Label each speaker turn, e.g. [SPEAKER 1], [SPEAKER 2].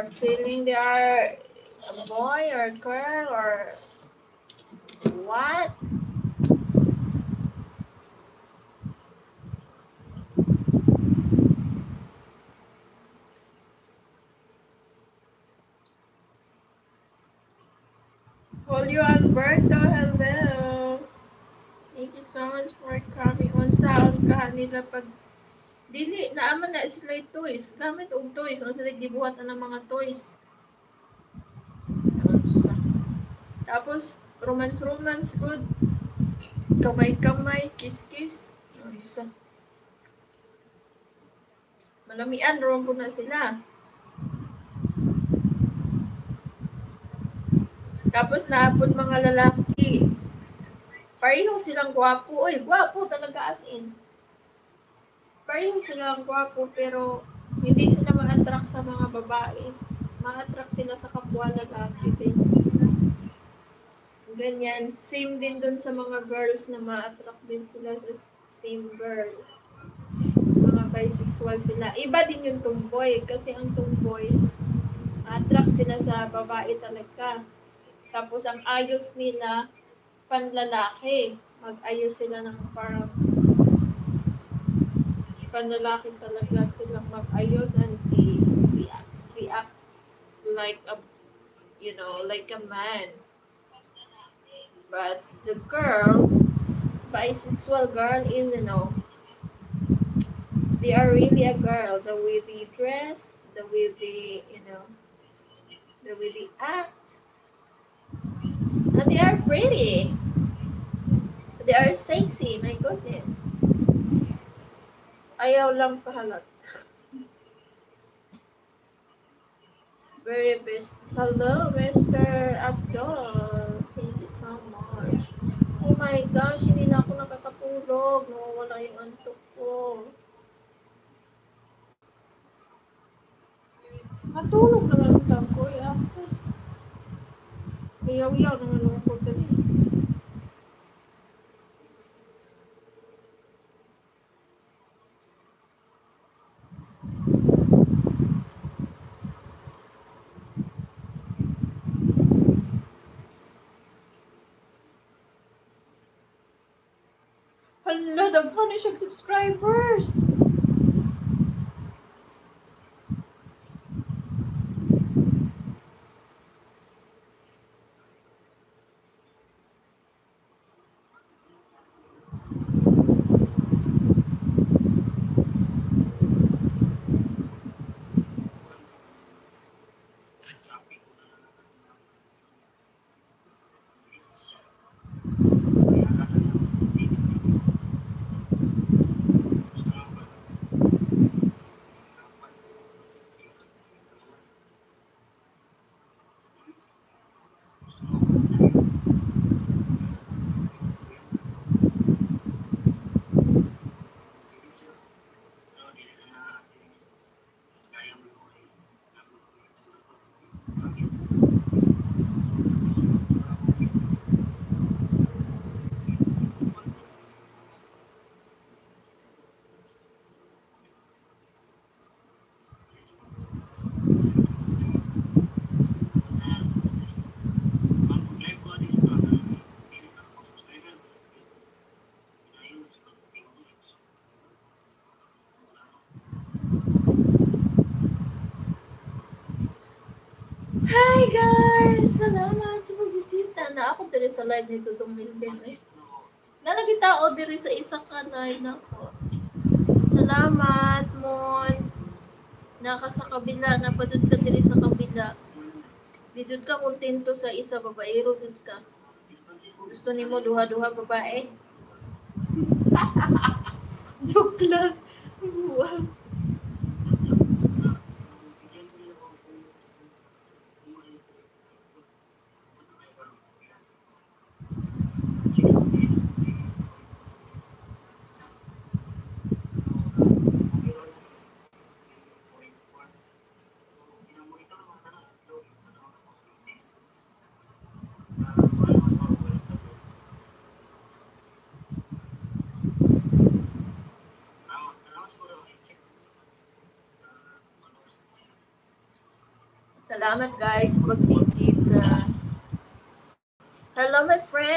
[SPEAKER 1] feeling they are a boy or a girl or what? Julio Alberto, hello. Thank you so much for coming on sound ka nila pag dili naaman na sila toys gamit og toys o sila gibuhat na ng mga toys. Tapos romance good. Kamay kiss isa. Malamian ron ko na sila. Tapos naapon mga lalaki. Pareho silang gwapo. Uy, gwapo talaga as in. Pareho silang gwapo pero hindi sila ma-attract sa mga babae. Ma-attract sila sa kapwa lalaki din. Ganyan. Same din dun sa mga girls na ma-attract din sila sa same girl. Mga bisexual sila. Iba din yung tomboy kasi ang tomboy ma-attract sila sa babae talaga. Tapos ang ayos nila panlalaki. Mag-ayos sila ng parang panlalaki talaga silang mag-ayos and they act like a like a man. But the girl, bisexual girl is they are really a girl. The way they dress, the way the way they act, and they are pretty. They are sexy. My goodness. Ayaw lang pahalat. Very best. Hello, Mr. Abdul. Thank you so much. Oh my gosh, hindi na ako nakakatulog. Nawawala yung antok ko. Matulog naman ang ko. Ate. Iyaw-iyaw naman ako dali. Hala, daghan na siyang subscribers. Hi guys! Salamat sa pagbisita na ako diri sa live ni Tutong Milben. Nalagi tao diri sa isa ka live na ko. Salamat, Mons. Naka sa kabila, napadud ka diri sa kabila. Di jud ka kontento sa isa babaero jud ka. Gusto nimo duha-duha babae? Joke lang. Wow. Salamat guys sa pag-visit. Hello my friend.